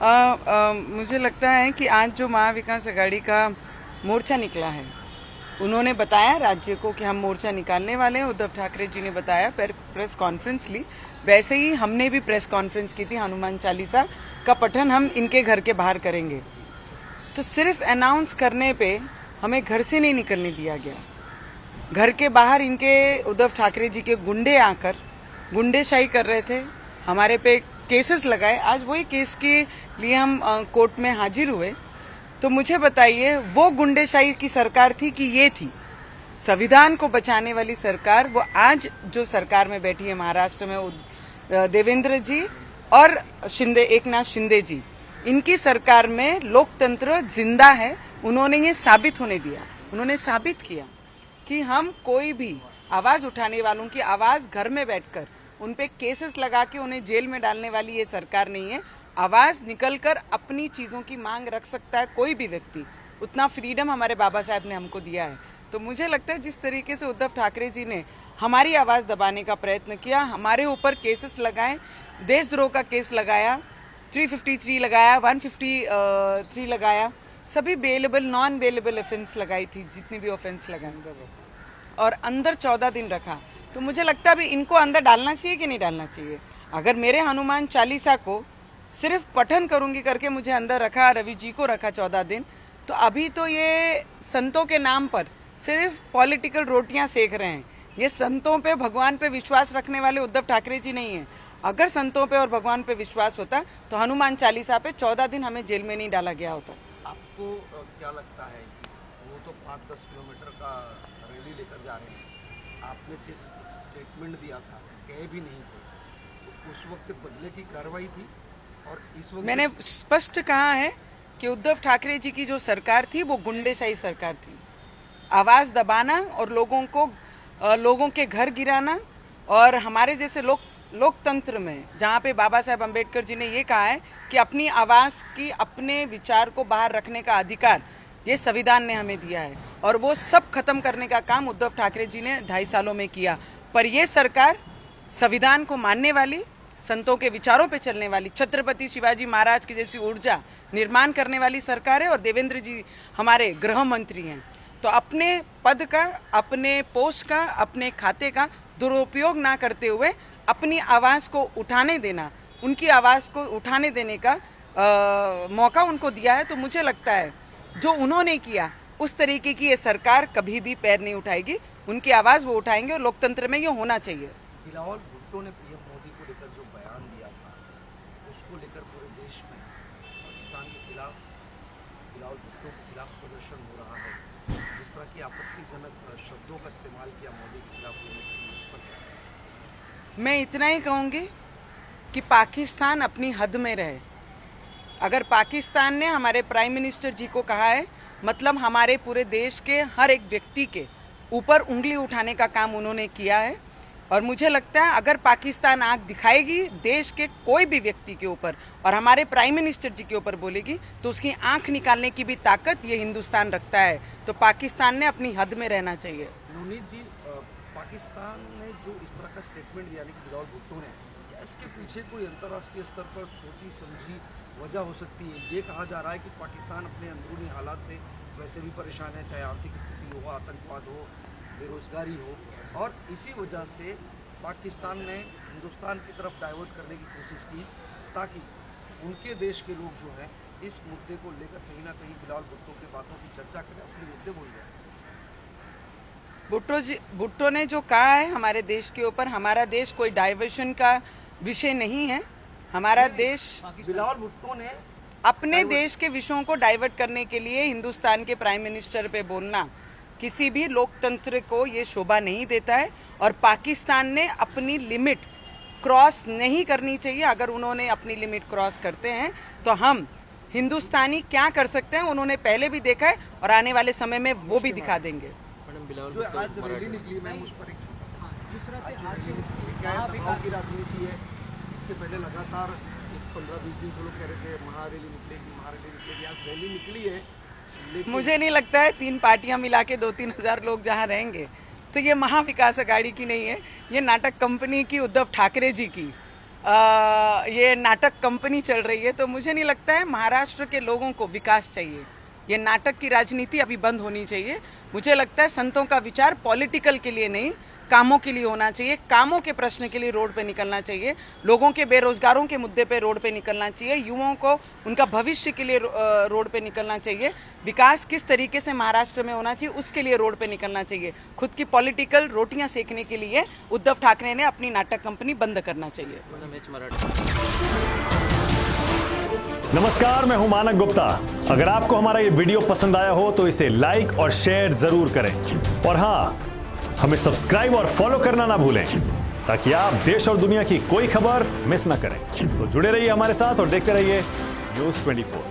मुझे लगता है कि आज जो महाविकास आघाड़ी का मोर्चा निकला है, उन्होंने बताया राज्य को कि हम मोर्चा निकालने वाले हैं। उद्धव ठाकरे जी ने बताया, प्रेस कॉन्फ्रेंस ली। वैसे ही हमने भी प्रेस कॉन्फ्रेंस की थी। हनुमान चालीसा का पठन हम इनके घर के बाहर करेंगे। तो सिर्फ अनाउंस करने पे हमें घर से नहीं निकलने दिया गया। घर के बाहर इनके उद्धव ठाकरे जी के गुंडे आकर गुंडेशाही कर रहे थे, हमारे पे केसेस लगाए। आज वही केस के लिए हम कोर्ट में हाजिर हुए। तो मुझे बताइए, वो गुंडेशाही की सरकार थी कि ये थी संविधान को बचाने वाली सरकार? वो आज जो सरकार में बैठी है महाराष्ट्र में, देवेंद्र जी और शिंदे, एकनाथ शिंदे जी, इनकी सरकार में लोकतंत्र जिंदा है। उन्होंने ये साबित होने दिया। उन्होंने साबित किया कि हम कोई भी आवाज उठाने वालों की आवाज घर में बैठकर उन पे केसेस लगा के उन्हें जेल में डालने वाली ये सरकार नहीं है। आवाज निकलकर अपनी चीजों की मांग रख सकता है कोई भी व्यक्ति। उतना फ्रीडम हमारे बाबा साहब ने हमको दिया है। तो मुझे लगता है जिस तरीके से उद्धव ठाकरे जी ने हमारी आवाज दबाने का प्रयत्न किया, हमारे ऊपर केसेस लगाए, देशद्रोह का केस लगाया, 353 लगाया, 153 लगाया, सभी बेलेबल नॉन बेलेबल ऑफेंस लगाई थी, जितनी भी ऑफेंस लगाई, और अंदर 14 दिन रखा। तो मुझे लगता है अभी इनको अंदर डालना चाहिए कि नहीं डालना चाहिए। अगर मेरे हनुमान चालीसा को सिर्फ पठन करूंगी करके मुझे अंदर रखा, रवि जी को रखा 14 दिन, तो अभी तो ये संतों के नाम पर सिर्फ पॉलिटिकल रोटियां सेक रहे हैं। ये संतों पे, भगवान पे विश्वास रखने वाले उद्धव ठाकरे जी नहीं है। अगर संतों पे और भगवान पे विश्वास होता तो हनुमान चालीसा पे 14 दिन हमें जेल में नहीं डाला गया होता। आपको क्या लगता है कि वो तो 5-10 किलोमीटर का रैली लेकर जा रहे हैं, आपने सिर्फ स्टेटमेंट दिया था, कहे भी नहीं थे, तो उस वक्त बदले की कार्रवाई थी? और इस वक्त मैंने स्पष्ट कहा है कि उद्धव ठाकरे जी की जो सरकार थी वो गुंडेशाही सरकार थी। आवाज दबाना और लोगों के घर गिराना, और हमारे जैसे लोकतंत्र में जहाँ पे बाबा साहब अम्बेडकर जी ने ये कहा है कि अपनी आवाज की, अपने विचार को बाहर रखने का अधिकार ये संविधान ने हमें दिया है, और वो सब खत्म करने का काम उद्धव ठाकरे जी ने 2.5 सालों में किया। पर ये सरकार संविधान को मानने वाली, संतों के विचारों पे चलने वाली, छत्रपति शिवाजी महाराज की जैसी ऊर्जा निर्माण करने वाली सरकार है। और देवेंद्र जी हमारे गृह मंत्री हैं। तो अपने पद का, अपने पोस्ट का, अपने खाते का दुरुपयोग ना करते हुए अपनी आवाज को उठाने देना, उनकी आवाज को उठाने देने का मौका उनको दिया है। तो मुझे लगता है जो उन्होंने किया उस तरीके की ये सरकार कभी भी पैर नहीं उठाएगी। उनकी आवाज वो उठाएंगे और लोकतंत्र में ये होना चाहिए। बिलावल भुट्टो ने पीएम मोदी को लेकर जो बयान दिया था, उसको लेकर पूरे देश में पाकिस्तान के खिलाफ, बिलावल भुट्टो के खिलाफ प्रदर्शन हो रहा है। जिस तरह की आपत्तिजनक शब्दों का इस्तेमाल किया मोदी के खिलाफ, मैं इतना ही कहूँगी कि पाकिस्तान अपनी हद में रहे। अगर पाकिस्तान ने हमारे प्राइम मिनिस्टर जी को कहा है, मतलब हमारे पूरे देश के हर एक व्यक्ति के ऊपर उंगली उठाने का काम उन्होंने किया है। और मुझे लगता है अगर पाकिस्तान आंख दिखाएगी देश के कोई भी व्यक्ति के ऊपर और हमारे प्राइम मिनिस्टर जी के ऊपर बोलेगी, तो उसकी आंख निकालने की भी ताकत ये हिंदुस्तान रखता है। तो पाकिस्तान ने अपनी हद में रहना चाहिए। नवनीत जी, पाकिस्तान ने जो इस तरह का स्टेटमेंट दिया कि बिलावल भुट्टो ने, क्या इसके पीछे कोई अंतर्राष्ट्रीय स्तर पर सोची समझी वजह हो सकती है? ये कहा जा रहा है कि पाकिस्तान अपने अंदरूनी हालात से वैसे भी परेशान है, चाहे आर्थिक स्थिति हो, आतंकवाद हो, बेरोजगारी हो, और इसी वजह से पाकिस्तान ने हिंदुस्तान की तरफ डाइवर्ट करने की कोशिश की ताकि उनके देश के लोग जो हैं इस मुद्दे को लेकर कहीं ना कहीं बिलावल भुट्टो की बातों की चर्चा करें, असली मुद्दे भूल जाए। भुट्टो ने जो कहा है हमारे देश के ऊपर, हमारा देश कोई डाइवर्शन का विषय नहीं है। हमारा देश, बिलावल भुट्टो ने अपने देश के विषयों को डाइवर्ट करने के लिए हिंदुस्तान के प्राइम मिनिस्टर पे बोलना किसी भी लोकतंत्र को ये शोभा नहीं देता है। और पाकिस्तान ने अपनी लिमिट क्रॉस नहीं करनी चाहिए। अगर उन्होंने अपनी लिमिट क्रॉस करते हैं तो हम हिंदुस्तानी क्या कर सकते हैं उन्होंने पहले भी देखा है, और आने वाले समय में वो भी दिखा देंगे। जो आज रैली निकली, मैम, उस पर एक क्या है, दबाव की राजनीति है। इसके पहले लगातार 15-20 दिन से लोग कह रहे थे महारैली निकलेगी, आज रैली निकली है। मुझे नहीं लगता है 3 पार्टियां मिला के 2-3 हज़ार लोग जहां रहेंगे तो ये महाविकास आघाड़ी की नहीं है, ये नाटक कंपनी की, उद्धव ठाकरे जी की ये नाटक कंपनी चल रही है, तो मुझे नहीं लगता है। महाराष्ट्र के लोगों को विकास चाहिए। ये नाटक की राजनीति अभी बंद होनी चाहिए। मुझे लगता है संतों का विचार पॉलिटिकल के लिए नहीं, कामों के लिए होना चाहिए। कामों के प्रश्न के लिए रोड पे निकलना चाहिए। लोगों के बेरोजगारों के मुद्दे पे रोड पे निकलना चाहिए। युवाओं को उनका भविष्य के लिए रोड पे निकलना चाहिए। विकास किस तरीके से महाराष्ट्र में होना चाहिए उसके लिए रोड पे निकलना चाहिए। खुद की पॉलिटिकल रोटियां सेकने के लिए उद्धव ठाकरे ने अपनी नाटक कंपनी बंद करना चाहिए। नमस्कार, मैं हूं मानक गुप्ता। अगर आपको हमारा ये वीडियो पसंद आया हो तो इसे लाइक और शेयर जरूर करें, और हां, हमें सब्सक्राइब और फॉलो करना ना भूलें ताकि आप देश और दुनिया की कोई खबर मिस ना करें। तो जुड़े रहिए हमारे साथ और देखते रहिए News 24।